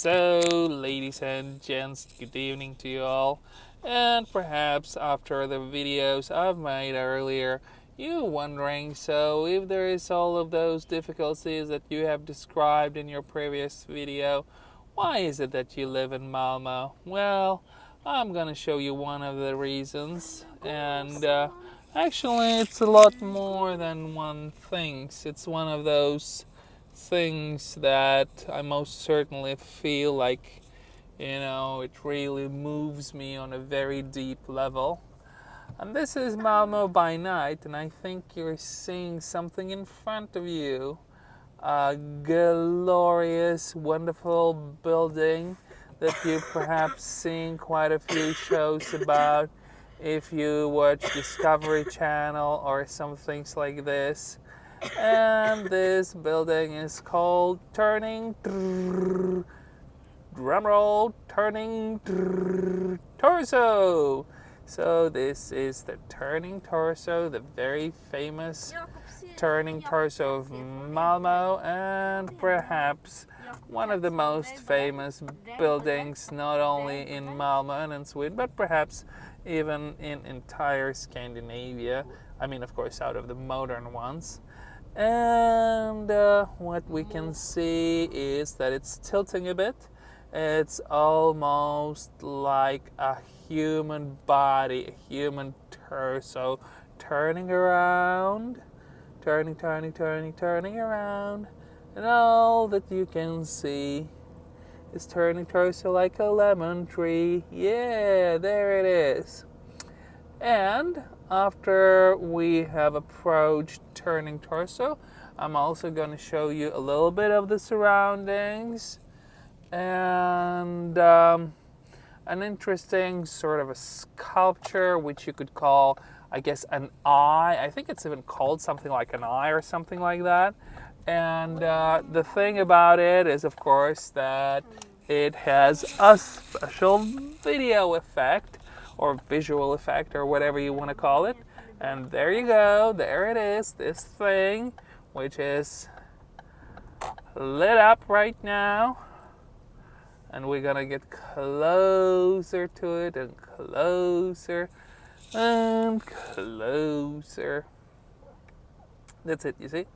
So, ladies and gents, good evening to you all. And perhaps after the videos I've made earlier, you're wondering, so if there is all of those difficulties that you have described in your previous video, why is it that you live in Malmo? Well, I'm gonna show you one of the reasons, and actually it's a lot more than one thing. It's one of those things that I most certainly feel like, it really moves me on a very deep level. And this is Malmo by night, and I think you're seeing something in front of you. A glorious, wonderful building that you've perhaps seen quite a few shows about if you watch Discovery Channel or some things like this. And this building is called drumroll, Turso. So this is the Turning Turso, the very famous Turning Turso of Malmo, and perhaps one of the most famous buildings not only in Malmo and in Sweden, but perhaps even in entire Scandinavia. I mean, of course, out of the modern ones. And what we can see is that it's tilting a bit. It's almost like a human body, a human torso, turning around, turning around, and all that you can see is turning torso like a lemon tree. Yeah, there it is. And after we have approached Turning Turso, I'm also going to show you a little bit of the surroundings and an interesting sort of a sculpture, which you could call, I guess, an eye. I think it's even called something like an eye or something like that. And the thing about it is, of course, that it has a special video effect or visual effect or whatever you want to call it. And there you go, there it is, this thing, which is lit up right now. And we're gonna get closer to it and closer and closer. That's it, you see?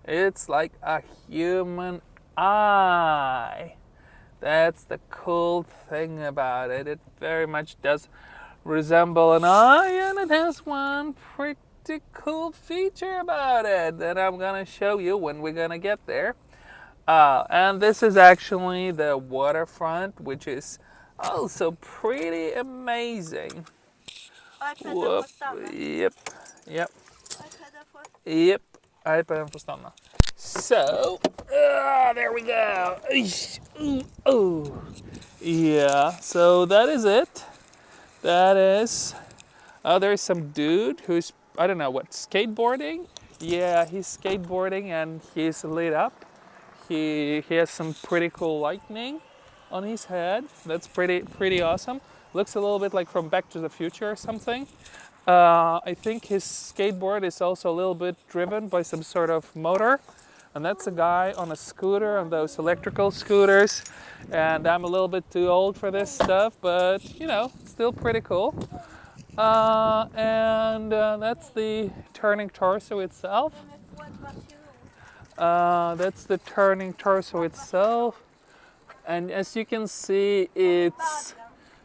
It's like a human eye. That's the cool thing about it. It very much does resemble an eye, and it has one pretty cool feature about it that I'm gonna show you when we're gonna get there. And this is actually the waterfront, which is also pretty amazing. Whoop. Yep. iPaden får stanna. So, there we go. Yeah, so that is it. That is, there's some dude who's, I don't know what, skateboarding? Yeah, he's skateboarding and he's lit up. He has some pretty cool lightning on his head. That's pretty awesome. Looks a little bit like from Back to the Future or something. I think his skateboard is also a little bit driven by some sort of motor. And that's a guy on a scooter, on those electrical scooters. And I'm a little bit too old for this stuff, but still pretty cool. And that's the Turning Turso itself. That's the Turning Turso itself. And as you can see, it's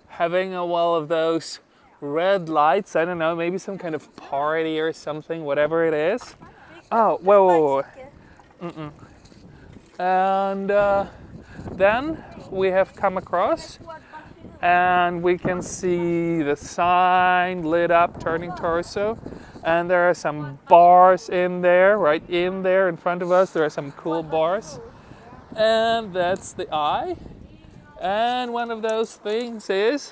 having a wall of those red lights. I don't know, maybe some kind of party or something, whatever it is. Oh, whoa. And then we have come across and we can see the sign lit up, Turning Turso. And there are some bars in there, right in there in front of us. There are some cool bars. And that's the eye. And one of those things is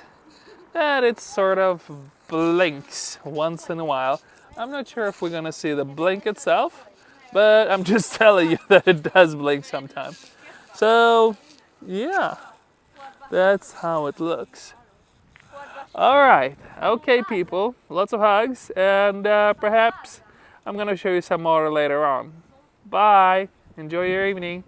that it sort of blinks once in a while. I'm not sure if we're going to see the blink itself, but I'm just telling you that it does blink sometimes. So, yeah, that's how it looks. All right, okay, people, lots of hugs, and perhaps I'm going to show you some more later on. Bye, enjoy your evening.